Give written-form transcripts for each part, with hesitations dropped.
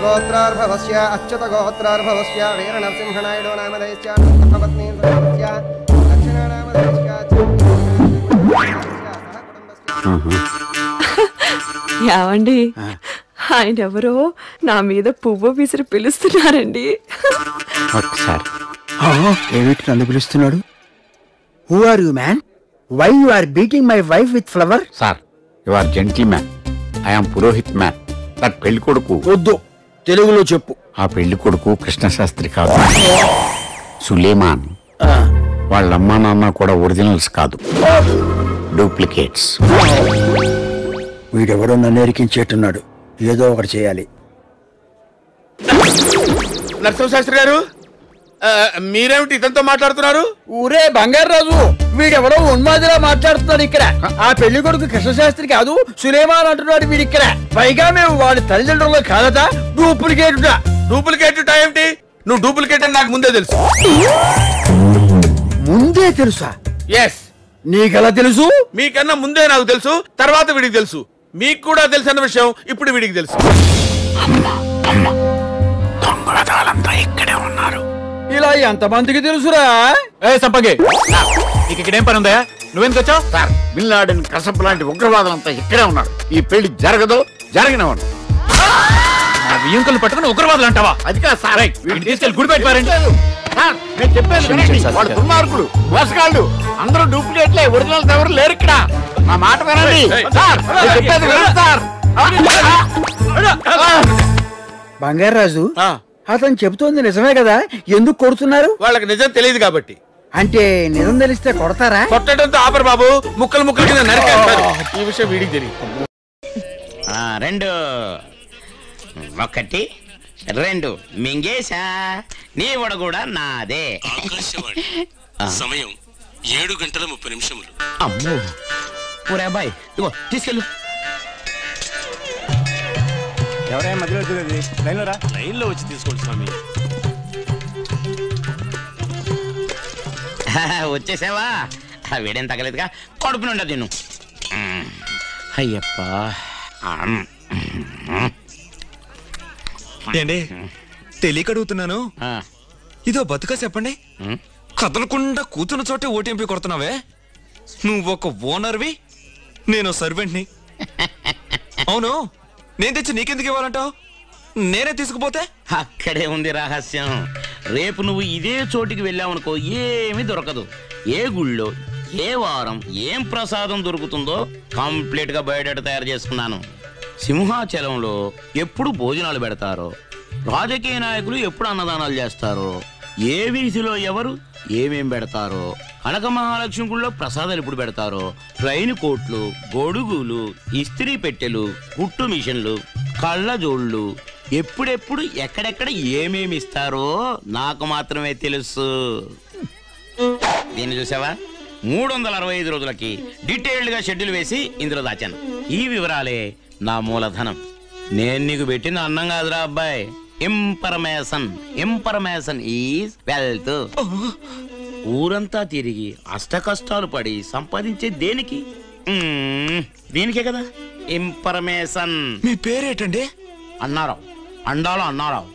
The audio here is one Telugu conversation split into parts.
గోత్రార్భవస్య అచ్యుత గోత్రార్భవస్య వీర నరసింహనాయుడు నామధేయస్య పత్ని దక్షిణానామధేయస్య యావండి ఆయన ఎవరో నా మీద పువ్వు విసిరి పిలుస్తున్నారండి. ఒకసారి ఏమిటి నన్ను పిలుస్తున్నాడు? Who are you man? Why you are beating my wife with flower? Sir you are gentleman. I'm purohit man. That పెళ్లి కొడుకు. వద్దు, తెలుగులో చెప్పు. ఆ పెళ్లి కొడుకు కృష్ణశాస్త్రి కాదు, సులేమాన్. వాళ్ళమ్మా నాన్న కూడా ఒరిజినల్స్ కాదు, డూప్లికేట్స్. వీడెవడో నన్ను ఎరికించేట్టున్నాడు. ఏదో ఒకటి చేయాలి. నరసింహశాస్త్రి గారు, మీరేమిటి ఇతనితో మాట్లాడుతున్నారు? ఊరే బంగారు రాజు, వీడెవడో ఉన్మాదిలా మాట్లాడుతున్నాడు ఇక్కడ. ఆ పెళ్లి కొడుకు కృష్ణశాస్త్రి కాదు, సులేమాన్ అంటున్నాడు వీడి ఇక్కడ. పైగా మేము వాడి తల్లిదండ్రుల్లో కాదట, డూప్లికేట్. డూప్లికేట్ ఏమిటి? నువ్వు డూప్లికేట్ అని నాకు ముందే తెలుసు. ముందే తెలుసా? ఎస్. నీకెలా తెలుసు? మీకన్నా ముందే నాకు తెలుసు, తర్వాత వీడికి తెలుసు. మీకు కూడా తెలుసన్న విషయం ఇప్పుడు వీడికి తెలుసు. దొంగలదాలంతా ఇక్కడే ఉన్నారు. ఇలా ఎంతమందికి తెలుసురా? సంపంగి, నీకు ఇక్కడేం పని ఉందా? నువ్వెందుకు వచ్చావు? సార్, బిన్ లాడెన్, కసబ్ లాంటి ఉగ్రవాదులంతా ఇక్కడే ఉన్నారు. ఈ పెళ్లి జరగదు, జరగనివ్వండి. బియ్యంకులు పట్టుకుని ఉగ్రవాదులు అంటావా? అది కాదు సార్, తీసుకెళ్ళి గుడి పెట్టారండి. నేను చెప్పేది వాళ్ళు దుర్మార్గులు, మోసగాళ్ళు, అందరూ డూప్లికేట్లే, ఒరిజినల్స్ ఎవరు లేరు ఇక్కడ. నా మాట వినండి సార్, నేను చెప్పేది వినండి సార్. బంగారు రాజు, అతను చెబుతోంది నిజమే కదా? ఎందుకు కొడుతున్నారు? వాళ్ళకి నిజం తెలియదు కాబట్టి. అంటే నిజం తెలిస్తే కొడతారా? కొట్టడంతో ఆపరు బాబు, ముక్కలు ముక్కలు కింద నరికేస్తారు. ఈ విషయం వీడికి తెలియదు. రెండు, ఒకటి, రెండు మింగేశా. నీ వడ కూడా నాదే. సమయం 7:30 అమ్మో, ఊరే అబ్బాయి, ఇగో తీసుకెళ్ళు. ఎవరైనా మధ్యలో వచ్చింది? లైన్లో వచ్చి తీసుకోండి స్వామి. వచ్చేసావా? వేడేం తగలేదుగా, కడుపు నుండి తిను. అయ్యప్ప. ఏండి తెలియక అడుగుతున్నాను, ఇదో బతుక చెప్పండి. కదలకుండా కూతున్న చోటే ఓటీఎంపీ కొడుతున్నావే. నువ్వు ఒక ఓనర్వి, నేను సర్వెంట్ని. అవును, నేను తెచ్చి నీకెందుకు ఇవ్వాలంటావు? నేనే తీసుకుపోతే? అక్కడే ఉంది రహస్యం. రేపు నువ్వు ఇదే చోటికి వెళ్ళావనుకో, ఏమీ దొరకదు. ఏ గుళ్ళో, ఏ వారం, ఏం ప్రసాదం దొరుకుతుందో కంప్లీట్ గా బయోడేటా తయారు చేసుకున్నాను. సింహాచలంలో ఎప్పుడు భోజనాలు పెడతారో, రాజకీయ నాయకులు ఎప్పుడు అన్నదానాలు చేస్తారో, ఏ వీధిలో ఎవరు ఏమేం పెడతారో, కనక మహాలక్ష్మి గుళ్ళో ప్రసాదాలు ఎప్పుడు పెడతారో, ట్రైన్ కోట్లు, గొడుగులు, ఇస్త్రీ పెట్టెలు, కుట్టు మిషన్లు, కళ్ళజోళ్ళు ఎప్పుడెప్పుడు ఎక్కడెక్కడ ఏమేమి ఇస్తారో నాకు మాత్రమే తెలుసు. దీన్ని చూసావా? 365 రోజులకి డీటెయిల్డ్ గా షెడ్యూల్ వేసి ఇందులో దాచాను. ఈ వివరాలే నా మూలధనం. నేను నీకు పెట్టిన అన్నం కాదురా అబ్బాయి, ఇన్ఫర్మేషన్. Information is wealth. ఊరంతా తిరిగి అష్ట కష్టాలు పడి సంపాదించే దేనికి? దీనికే కదా ఇన్ఫర్మేషన్. మీ పేరేటండి? అన్నారావు. అండాలో అన్నారావు.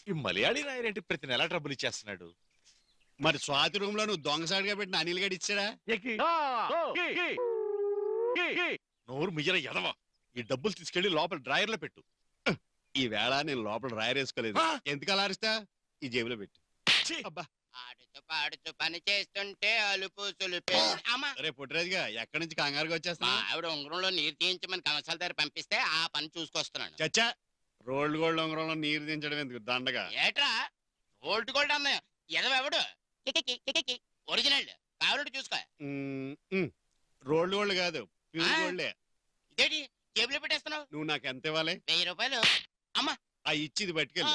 ఈ మలయాళీ రాయరేంటి ప్రతి నెల ట్రబుల్ ఇచ్చేస్తున్నాడు? మరి స్వాతి రూమ్ లో నువ్వు దొంగసాడిగా పెట్టిన అనిల్ గడి ఇచ్చాడా? నోరు మియ్యర ఎదవా. ఈ డబ్బులు తీసుకెళ్లి లోపల డ్రాయర్ లో పెట్టు. ఈ వేళ నేను లోపల డ్రాయర్ వేసుకోలేదు. ఎందుకు అలా అరిస్తా? ఈ జేబులో పెట్టు. అబ్బా, ఆడుతూ పాడుతూ పని చేస్తుంటే అలుపు సులుపే. రే పుట్టిరాజుగా, ఎక్కడి నుంచి కంగారుగా వచ్చేస్తా? ఆవిడ ఉంగరంలో నీరు తీయించమని కమసాల దగ్గర పంపిస్తే ఆ పని చూసుకొస్తున్నాను. చచ్చా, రోల్డ్ గోల్డ్ ఉంగరంలో నీరు దించడం ఎందుకు దండగా? ఏట్రా రోల్డ్ గోల్డ్ అన్నయ్య ఎదవెవడు? ఒరిజినల్ కావాలంటే చూసుకో. రోల్డ్ గోల్డ్ కాదు, ప్యూర్ గోల్డే. ఇదేంటి జేబులో పెట్టేస్తున్నావు? నువ్వు నాకు ఎంత ఇవ్వాలి? 1000 రూపాయలు. అమ్మా, ఆ ఇచ్చిది పట్టుకెళ్ళి.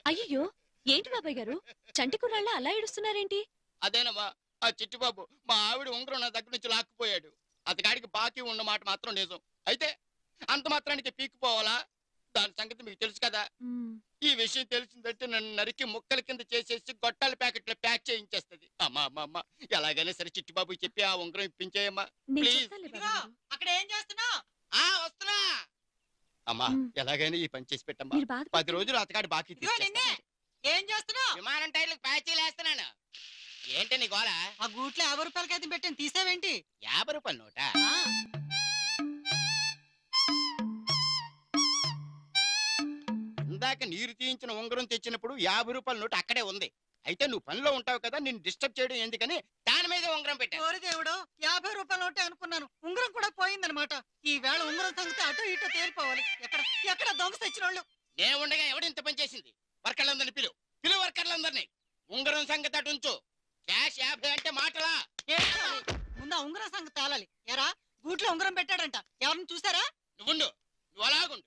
అయ్యో, ఏంటి బాబాయ్ గారు చంటి కుర్రాళ్ళ అలా ఏడుస్తున్నారేంటి? అదేనమ్మా, ఆ చిట్టిబాబు మా ఆవిడ ఉంగరం నా దగ్గర నుంచి లాక్కుపోయాడు. అతగాడికి బాకీ ఉన్న మాట మాత్రం నిజం. అయితే అంత మాత్రానికి పీక్కుపోవాలా? దాని సంగతి మీకు తెలుసు కదా. ఈ విషయం తెలిసిందంటే నన్ను నరికి ముక్కల కింద చేసేసి గొట్టాల ప్యాకెట్లో ప్యాక్ చేయించేస్తుంది. అమ్మా అమ్మ అమ్మ ఎలాగైనా సరే చిట్టిబాబు చెప్పి ఆ ఉంగరం ఇప్పించేయమ్మా ప్లీజ్. అక్కడ ఏం చేస్తున్నావు? వస్తున్నా అమ్మా. ఎలాగైనా ఈ పని చేసి పెట్టమ్మా. 10 రోజులు అతగాడి బాకీ ఏం చేస్తున్నావు? విమానం టైర్లకు ప్యాచీలు వేస్తున్నాను. ఏంటి నీ గోళ? ఆ గూట్లో 50 రూపాయలకి అయితే పెట్టాను, తీసావేంటి? 50 రూపాయల నోటా? ఇందాక నీరు తీయించిన ఉంగరం తెచ్చినప్పుడు 50 రూపాయల నోటు అక్కడే ఉంది. అయితే నువ్వు పనిలో ఉంటావు కదా, నిన్ను డిస్టర్బ్ చేయడం ఎందుకని దాని మీద ఉంగరం పెట్టాను. ఓరి దేవుడు, 50 రూపాయల నోటే అనుకున్నాను, ఉంగరం కూడా పోయిందనమాట. ఈ వేళ ఉంగరం సంగతి అటు ఇటు తేలిపోవాలి. ఎక్కడ దొంగ తెచ్చిన వాళ్ళు? నేను ఉండగా ఎవడు ఇంత పని చేసింది? వర్కర్లందరినీ పిలు వర్కర్లందరినీ. ఉంగరం సంగతి అటు ఉంచు. క్యాష్ 50 అంటే మాటలా? ముందు ఆ ఉంగరం సంగతి తేలాలి. ఎరా గూట్లో ఉంగరం పెట్టాడంట, ఎవరిని చూసారా? నువ్వు అలాగుండు.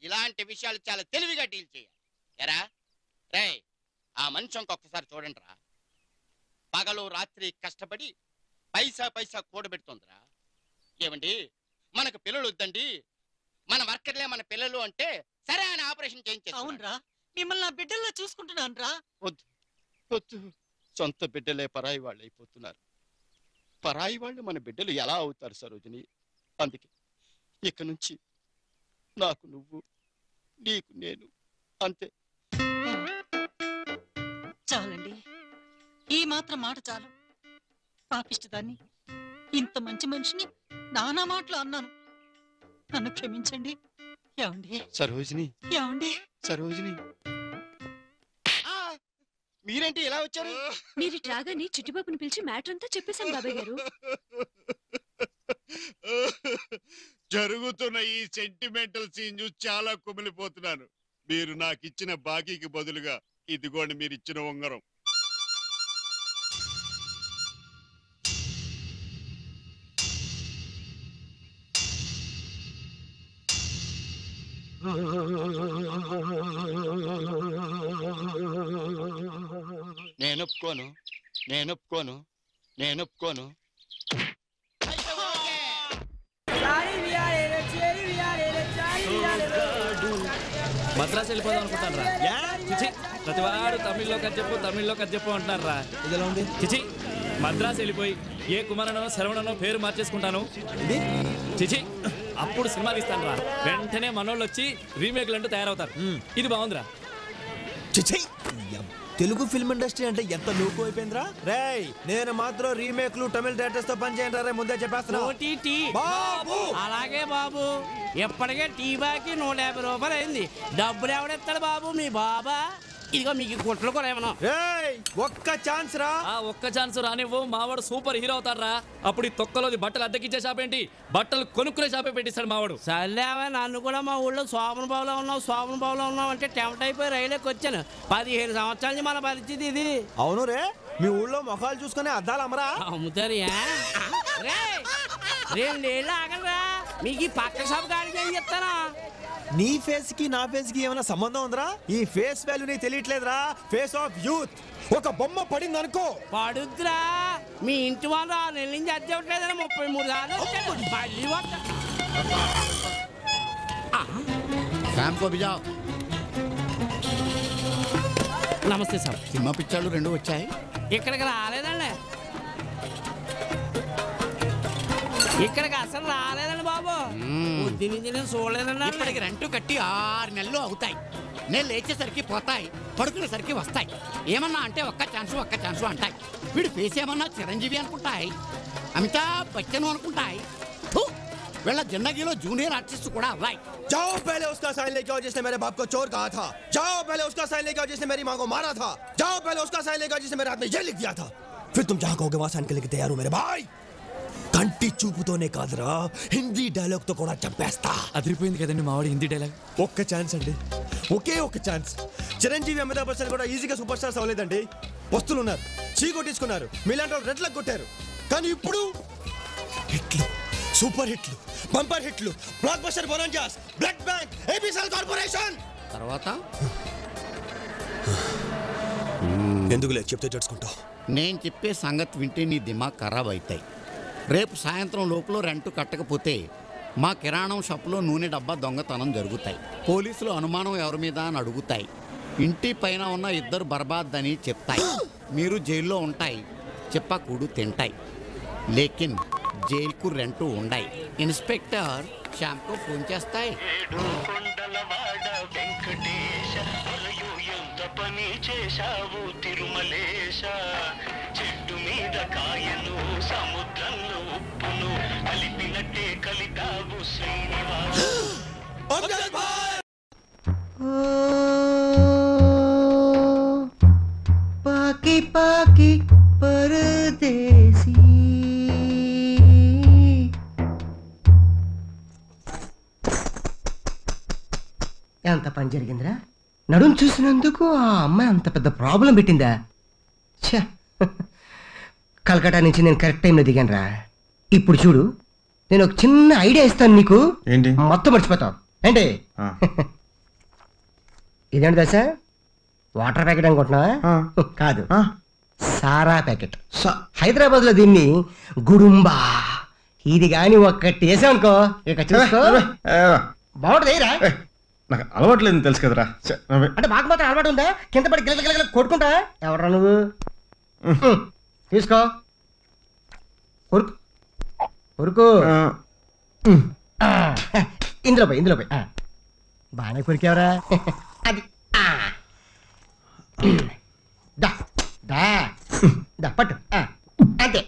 ఇలాంటి విషయాలు చాలా తెలివిగా డీల్ చేయాలి. ఎరా రే, ఆ మనిషి ఇంకొకసారి చూడండి రా. పగలు రాత్రి కష్టపడి పైసా కూడబెడుతుందిరా. ఏమండి, మనకు పిల్లలు వద్దండి, మన వర్కర్లే మన పిల్లలు అంటే సరే అని ఆపరేషన్ చేయించేది. అవునరా, మిమ్మల్ని నా బిడ్డల్లో చూసుకుంటున్నాను రా. వద్దు, సొంత బిడ్డలే పరాయి వాళ్ళు అయిపోతున్నారు. పరాయి వాళ్ళు మన బిడ్డలు ఎలా అవుతారు సరోజిని? అందుకే ఇక నుంచి నాకు నువ్వు, నీకు నేను, అంతే. చాలండి, ఈ మాత్రం మాట చాలు. పాపిష్టదాన్ని, ఇంత మంచి మనిషిని నానా మాటలు అన్నాను, నన్ను క్షమించండి. ఏమండి సరోజిని, ఏమండి సరోజిని, మీరేంటి ఇలా వచ్చారు? మీరు రాగానే చిట్టిబాబుని పిలిచి మ్యాటర్ అంతా చెప్పేశాను బాబాయ్ గారు. జరుగుతున్న ఈ సెంటిమెంటల్ సీన్ చూసి చాలా కుమిలిపోతున్నాను. మీరు నాకు ఇచ్చిన బాకీకి బదులుగా ఇదిగోండి మీరు ఇచ్చిన ఉంగరం. నేనొప్పుకోను. మద్రాసు వెళ్ళిపోదాం అనుకుంటాను రా. చిచి, ప్రతివాడు తమిళ్లో కథ చెప్పు అంటున్నారు రా. ఇదిలా ఉంది. చిచి, మద్రాసు వెళ్ళిపోయి ఏ కుమారనో శరవణనో పేరు మార్చేసుకుంటాను. చిచి, అప్పుడు సినిమా తీస్తాను రా. వెంటనే మనోళ్ళు వచ్చి రీమేక్లు అంటూ తయారవుతారు. ఇది బాగుందిరా. చిచి, తెలుగు ఫిల్మ్ ఇండస్ట్రీ అంటే ఎంత లోకు అయిపోయిందిరా. రేయ్, నేను మాత్రం రీమేక్లు తమిళ డైరెక్టర్స్ తో పని చేయండి రా. ముందే చెప్పేస్తున్నా. అలాగే బాబు, ఎప్పటికే టీ బాకి 150 రూపాయలు అయింది. డబ్బులు ఎవడెత్తాడు బాబు? మీ బాబా? ఇదిగో మీకు గుట్లు కూడా ఏమన్నా. ఒక్క ఛాన్స్ రా. ఒక్క ఛాన్స్ రానివ్వు. మావాడు సూపర్ హీరో అవుతారా. అప్పుడు ఈ తొక్కలోది బట్టలు అద్దెకిచ్చే షాప్ ఏంటి, బట్టలు కొనుక్కునే షాపే పెట్టిస్తాడు మావాడు. సర్లేవా, నన్ను కూడా మా ఊళ్ళో శోభన బాబులో ఉన్నావు అంటే టెంప్ట్ అయిపోయి రైలుకి వచ్చాను. 15 సంవత్సరాల నుంచి మన పరిస్థితి ఇది. అవును రే, మీ ఊళ్ళో మొఖాలు చూసుకునే అద్దాలు అమ్మరా? అమ్ముతారు. 2 ఏళ్ళు ఆగలరా, మీకు ఈ పక్క షాప్ గాడికి ఏం చెప్తారా? నీ ఫేస్ కి నా ఫేస్ కి ఏమైనా సంబంధం ఉందిరా? ఈ ఫేస్ వాల్యూ నీకు తెలియట్లేదురా. Face of youth. ఒక బొమ్మ పడింది అనుకో, పడుద్దురా. మీ ఇంటి వాళ్ళు 6 నెలల నుంచి అద్దె ఇవ్వట్లేదని 33 సార్లు. నమస్తే సార్. సినిమా పిక్చర్లు 2 వచ్చాయి. ఇక్కడికి రాలేదండి, ఇక్కడికి అసలు రాలేదండి బాబు. చూడలేదండి. ఇప్పటికి రెంట్ కట్టి 6 నెలలు అవుతాయి. నేను లేచేసరికి పోతాయి, పడుకునేసరికి వస్తాయి. ఏమన్నా అంటే ఒక్క ఛాన్స్ అంటాయి. వీడు ఫేస్ ఏమన్నా చిరంజీవి అనుకుంటాయి, అమితాబ్ బచ్చన్ అనుకుంటాయి. వీళ్ళ జిందగీలో జూనియర్ ఆర్టిస్ట్ కూడా అవ్వాయి. जाओ पहले उसका साइन लेके आओ जिसने मेरे बाप को चोर कहा था. जाओ पहले उसका साइन लेके आओ जिसने मेरी माँ को मारा था. जाओ पहले उसका साइन लेके आओ जिसने मेरे हाथ में ये लिख दिया था. फिर तुम जहाँ कहोगे वहाँ साइन करने के तैयार हो मेरे भाई. కంటి చూపుతోనే కాదురా, హిందీ డైలాగ్ తో కూడా చంపేస్తా. అదిరిపోయింది కదండి మావాడి హిందీ డైలాగ్. ఒక్క ఛాన్స్ అండి, ఒకే ఒక్క ఛాన్స్. చిరంజీవి, అమితాబ్ బచ్చన్ కూడా ఈజీగా సూపర్ స్టార్స్ అవ్వలేదండి. వస్తులు ఉన్నారు, చీ కొట్టించుకున్నారు, మీలాంటి వాళ్ళు రెడ్లకు కొట్టారు. కానీ ఇప్పుడు హిట్లు, సూపర్ హిట్లు, బంపర్ హిట్లు, blockbuster bonanzas, blood bank, ABCL corporation. తర్వాత ఎందుకులే చెప్తే తెలుసుకుంటావు. నేను చెప్పే సంగతి వింటే నీ దిమాగ్ ఖరాబ్ అవుతాయి. రేపు సాయంత్రం లోపల రెంట్ కట్టకపోతే మా కిరాణం షాపులో నూనె డబ్బా దొంగతనం జరుగుతాయి. పోలీసులు అనుమానం ఎవరి మీద అని అడుగుతాయి. ఇంటి పైన ఉన్న 2 బర్బాద్ అని చెప్తాయి. మీరు జైల్లో ఉంటాయి, చెప్పకూడు తింటాయి. లేకిన్ జైలుకు రెంటు ఉండాయి. ఇన్స్పెక్టర్ శ్యామ్కు ఫోన్ చేస్తాయి. పని చేశావు తిరుమలేశ, చెట్టు మీద కాయను సముద్రంలో ఉప్పును కలిపినట్టే కలిపావు శ్రీనివాస. పాకి పాకి పరదేశీ. ఎంత పని జరిగిందిరా? నడుం చూసినందుకు ఆ అమ్మాయి అంత పెద్ద ప్రాబ్లం పెట్టిందా? ఛా, కలకటా నుంచి నేను కరెక్ట్ టైంలో దిగాను రా. ఇప్పుడు చూడు, నేను ఒక చిన్న ఐడియా ఇస్తాను నీకు. ఏంటి? మొత్తం మర్చిపోతావు ఏంటి? ఇదేంటి దశ? వాటర్ ప్యాకెట్ అనుకుంటున్నావా? కాదు, సారా ప్యాకెట్. హైదరాబాద్ లో దీన్ని గుడుంబా. ఇది గాని ఒక్కటి వేసామనుకో, ఇక చూసుకో బాగుంటుంది రా. నాకు అలవాట్లేదు తెలుసు కదరా. అంటే మాకు మాత్రం అలవాటు ఉందా? కింద పడి గిల గిల కొట్టుకుంటా. ఎవరా నువ్వు? తీసుకో, కొరుకు కొరుకు. ఇందులో పోయి బాగానే కొరికేవరా. అది పట్టు. అంతే,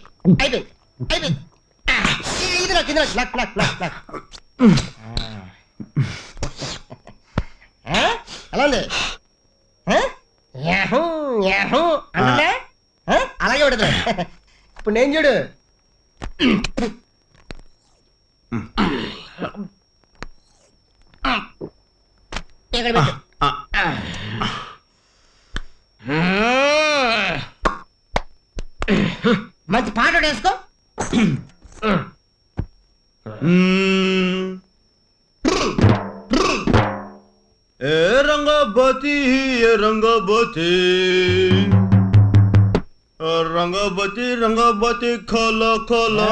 అయిపోయింది అయిపోయింది. ఇందులో కింద ఎలా ఉంది? అలాగే ఉండదు. ఇప్పుడు నేను చూడు, ఇక్కడ పెట్టు. మంచి పాట వేసుకో. ఏ రంగబతి రంగబతి రంగబతి రంగబతి ఖోలో ఖోలో.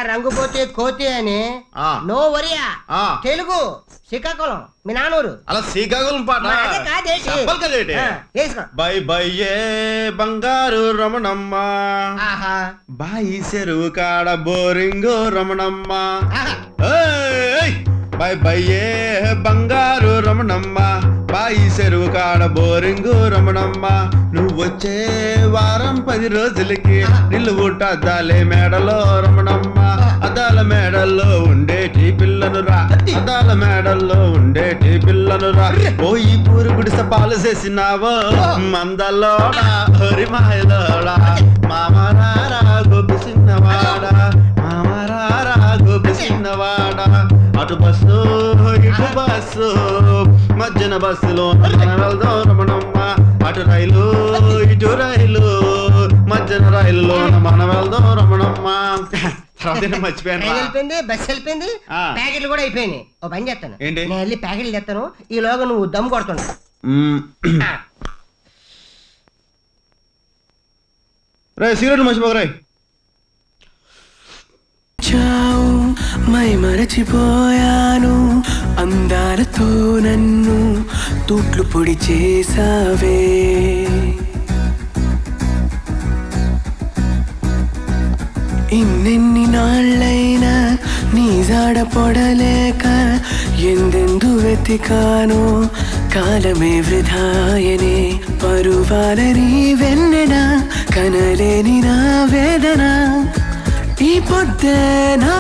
రంగుపోతే కోతి అని నో వరియా. తెలుగు శ్రీకాకుళం మీ నానూరు. అలా శ్రీకాకుళం పాట బై బై ఏ బంగారు రమణమ్మ, బాయి చెరువు కాడ బోరింగు రమణమ్మ. బై బై ఏ బంగారు రమణమ్మ, బాయి చెరువు కాడ బోరింగు రమణమ్మ. నువ్వు వచ్చే వారం 10 రోజులకి నిలువుట అద్దాలే మేడలో రమణమ్మ. అద్దాల మేడల్లో ఉండేటి పిల్లను రా, అద్దాల మేడల్లో ఉండేటి పిల్లను రా. పోయి పూరు గుడిస పాలు చేసినావో మందల్లోడా హరి మాయలోడా. మామరారా గోపి చిన్నవాడా, మామరారా గోపి చిన్నవాడా. అటు బస్సు ఇటు బస్సు మధ్యన బస్సులో వెళ్దాం రమణమ్మ. అటు రైలు ఇటు రైలు మధ్యన రైలులో మనం వెళ్దాం రమణమ్మ. మర్చిపోయాను. వెళ్ళిపోయింది, బస్సు వెళ్ళిపోయింది, ప్యాకెట్లు కూడా అయిపోయినాయి. ఓ పని చేస్తాను, నేను వెళ్ళి ప్యాకెట్లు తెస్తాను. ఈలోగా నువ్వు దమ్ కొడుతుండ. రే సిగరెట్లు మర్చిపోకరాయ్. మై మరచిపోయాను, అందాలతో నన్ను తూట్లు పొడి చేసావే. ఇన్నెన్ని నాళ్ళైనా నీ జాడ పొడలేక ఎందెందు వెతికానో కాలమే వృధాయనే. పరువాలని వెన్నెన కనలేని నా వేదన ఈ పొద్దే